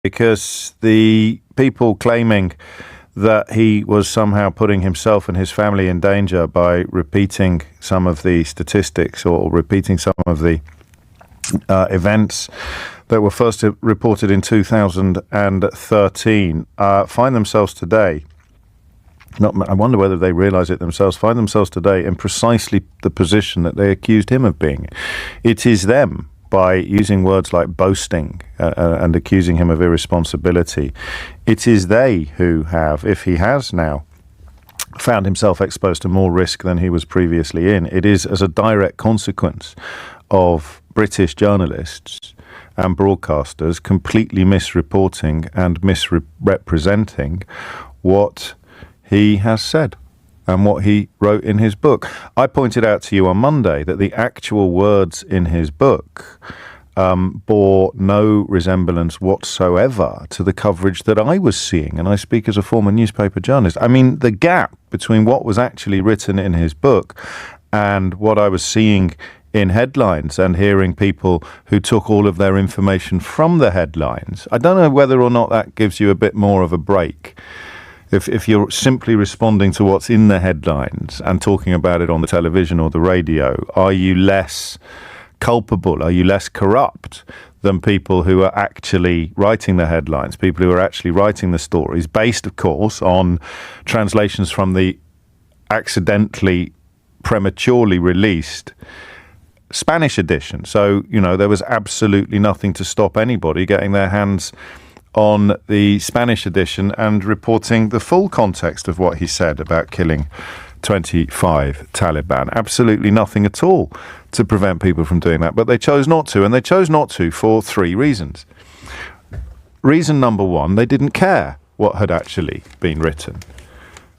because the people claiming that he was somehow putting himself and his family in danger by repeating some of the statistics or repeating some of the events that were first reported in 2013 find themselves today, I wonder whether they realise it themselves, find themselves today in precisely the position that they accused him of being. It is them, by using words like boasting and accusing him of irresponsibility, it is they who have, if he has now found himself exposed to more risk than he was previously in, it is as a direct consequence of British journalists and broadcasters completely misreporting and misrepresenting what he has said and what he wrote in his book. I pointed out to you on Monday that the actual words in his book bore no resemblance whatsoever to the coverage that I was seeing, and I speak as a former newspaper journalist. I mean, the gap between what was actually written in his book and what I was seeing in headlines and hearing people who took all of their information from the headlines, I don't know whether or not that gives you a bit more of a break. If you're simply responding to what's in the headlines and talking about it on the television or the radio, are you less culpable? Are you less corrupt than people who are actually writing the headlines, people who are actually writing the stories, based, of course, on translations from the accidentally, prematurely released Spanish edition? So, there was absolutely nothing to stop anybody getting their hands on the Spanish edition and reporting the full context of what he said about killing 25 Taliban. Absolutely nothing at all to prevent people from doing that. But they chose not to, and they chose not to for three reasons. Reason number one, they didn't care what had actually been written.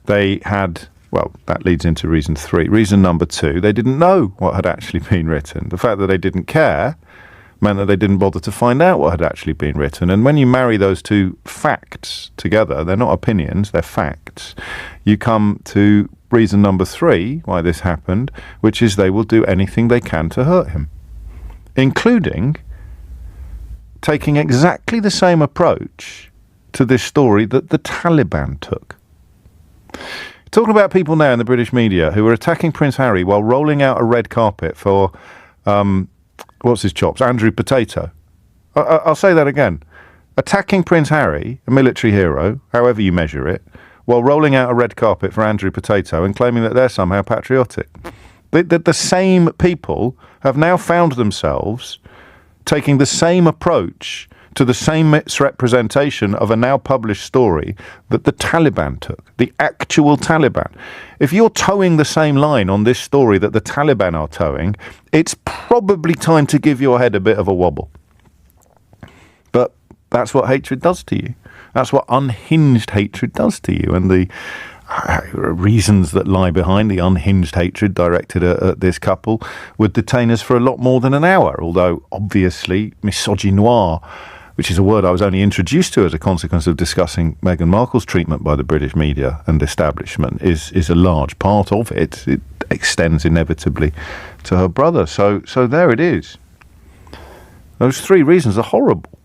They had, well, that leads into reason three. Reason number two, they didn't know what had actually been written. The fact that they didn't care meant that they didn't bother to find out what had actually been written. And when you marry those two facts together, they're not opinions, they're facts, you come to reason number three why this happened, which is they will do anything they can to hurt him, including taking exactly the same approach to this story that the Taliban took. Talking about people now in the British media who are attacking Prince Harry while rolling out a red carpet for what's his chops? Andrew Potato. I'll say that again. Attacking Prince Harry, a military hero, however you measure it, while rolling out a red carpet for Andrew Potato and claiming that they're somehow patriotic. The same people have now found themselves taking the same approach to the same misrepresentation of a now published story that the Taliban took, the actual Taliban. If you're towing the same line on this story that the Taliban are towing, it's probably time to give your head a bit of a wobble. But that's what hatred does to you. That's what unhinged hatred does to you. And the reasons that lie behind the unhinged hatred directed at this couple would detain us for a lot more than an hour, although obviously misogynoir, which is a word I was only introduced to as a consequence of discussing Meghan Markle's treatment by the British media and establishment, is a large part of it. It extends inevitably to her brother. So there it is. Those three reasons are horrible.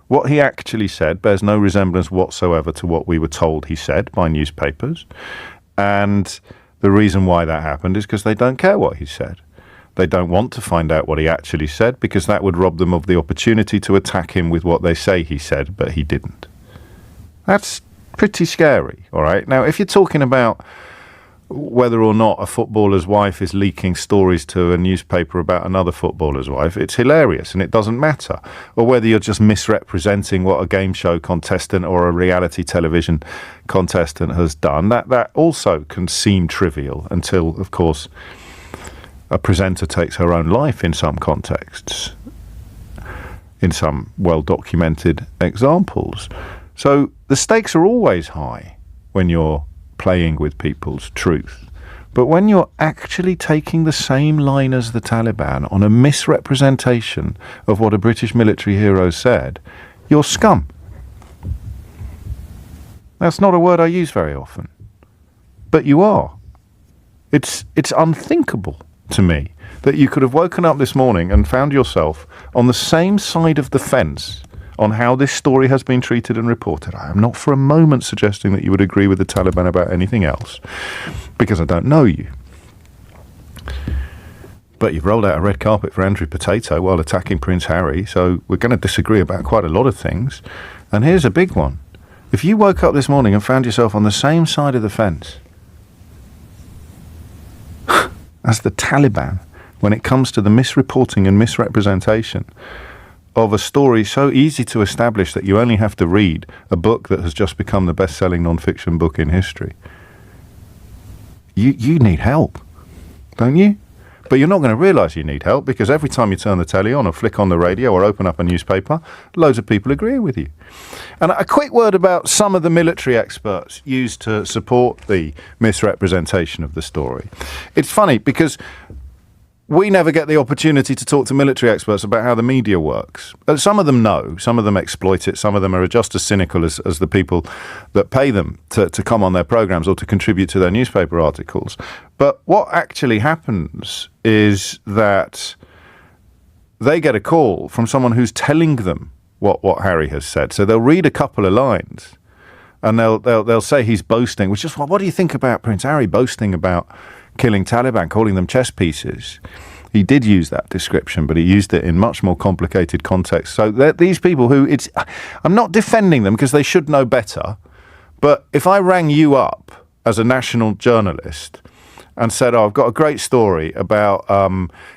What he actually said bears no resemblance whatsoever to what we were told he said by newspapers. And the reason why that happened is because they don't care what he said. They don't want to find out what he actually said, because that would rob them of the opportunity to attack him with what they say he said, but he didn't. That's pretty scary, all right? Now, if you're talking about whether or not a footballer's wife is leaking stories to a newspaper about another footballer's wife, it's hilarious and it doesn't matter. Or whether you're just misrepresenting what a game show contestant or a reality television contestant has done, that also can seem trivial until, of course, a presenter takes her own life in some contexts, in some well-documented examples. So the stakes are always high when you're playing with people's truth. But when you're actually taking the same line as the Taliban on a misrepresentation of what a British military hero said, you're scum. That's not a word I use very often. But you are. It's unthinkable to me that you could have woken up this morning and found yourself on the same side of the fence on how this story has been treated and reported. I am not for a moment suggesting that you would agree with the Taliban about anything else, because I don't know you. But you've rolled out a red carpet for Andrew Potato while attacking Prince Harry, so we're going to disagree about quite a lot of things. And here's a big one. If you woke up this morning and found yourself on the same side of the fence as the Taliban when it comes to the misreporting and misrepresentation of a story so easy to establish that you only have to read a book that has just become the best-selling non-fiction book in history, you need help, don't you? But you're not going to realise you need help, because every time you turn the telly on or flick on the radio or open up a newspaper, loads of people agree with you. And a quick word about some of the military experts used to support the misrepresentation of the story. It's funny because we never get the opportunity to talk to military experts about how the media works. Some of them know, some of them exploit it, some of them are just as cynical as the people that pay them to come on their programs or to contribute to their newspaper articles. But what actually happens is that they get a call from someone who's telling them what Harry has said. So they'll read a couple of lines and they'll say he's boasting, which is, what do you think about Prince Harry boasting about killing Taliban, calling them chess pieces? He did use that description, but he used it in much more complicated context. So these people who I'm not defending them because they should know better, but if I rang you up as a national journalist and said, I've got a great story about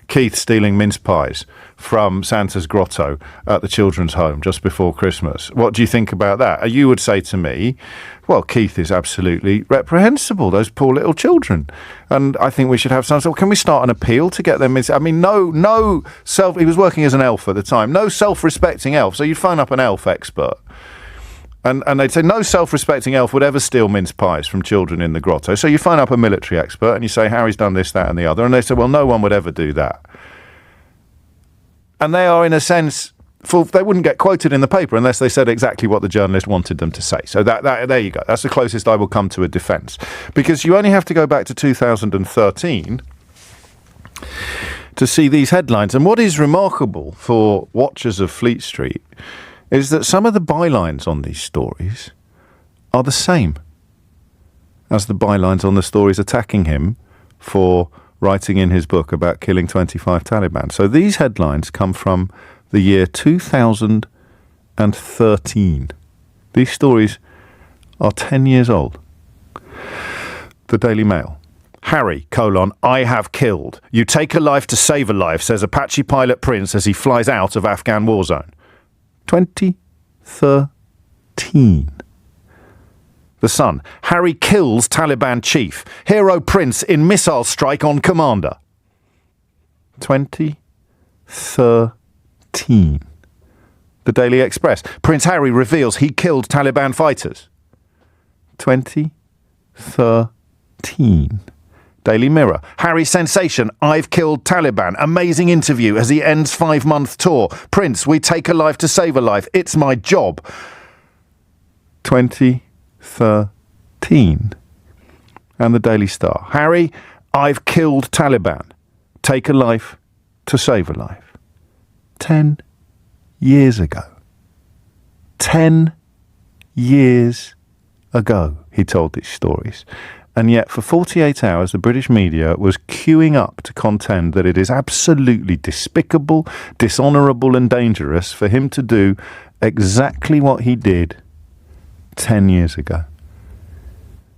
Keith stealing mince pies from Santa's grotto at the children's home just before Christmas, what do you think about that? You would say to me, well, Keith is absolutely reprehensible, those poor little children. And I think we should have some sort. Can we start an appeal to get them? I mean, no self. He was working as an elf at the time. No self-respecting elf. So you'd phone up an elf expert. And they'd say no self-respecting elf would ever steal mince pies from children in the grotto. So you phone up a military expert and you say, Harry's done this, that and the other. And they say, well, no one would ever do that. And they are, in a sense, they wouldn't get quoted in the paper unless they said exactly what the journalist wanted them to say. So that there you go. That's the closest I will come to a defence. Because you only have to go back to 2013 to see these headlines. And what is remarkable for watchers of Fleet Street is that some of the bylines on these stories are the same as the bylines on the stories attacking him for writing in his book about killing 25 Taliban. So these headlines come from the year 2013. These stories are 10 years old. The Daily Mail. Harry, I have killed. You take a life to save a life, says Apache pilot Prince as he flies out of Afghan war zone. 2013. The Sun. Harry kills Taliban chief. Hero Prince in missile strike on commander. 2013. The Daily Express. Prince Harry reveals he killed Taliban fighters. 2013. Daily Mirror. Harry sensation. I've killed Taliban. Amazing interview as he ends 5-month tour. Prince, we take a life to save a life. It's my job. 2013. And the Daily Star. Harry, I've killed Taliban. Take a life to save a life. 10 years ago. 10 years ago, he told these stories. And yet, for 48 hours, the British media was queuing up to contend that it is absolutely despicable, dishonourable and dangerous for him to do exactly what he did 10 years ago.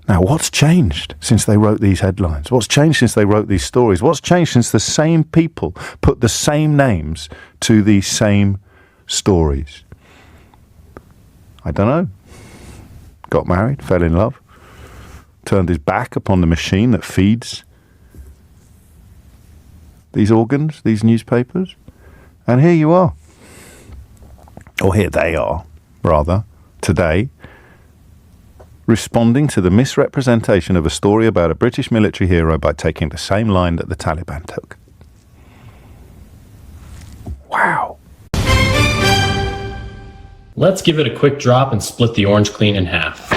Now, what's changed since they wrote these headlines? What's changed since they wrote these stories? What's changed since the same people put the same names to these same stories? I don't know. Got married, fell in love, turned his back upon the machine that feeds these organs, these newspapers, and here you are. Or here they are, rather, today, responding to the misrepresentation of a story about a British military hero by taking the same line that the Taliban took. Wow. Let's give it a quick drop and split the orange clean in half.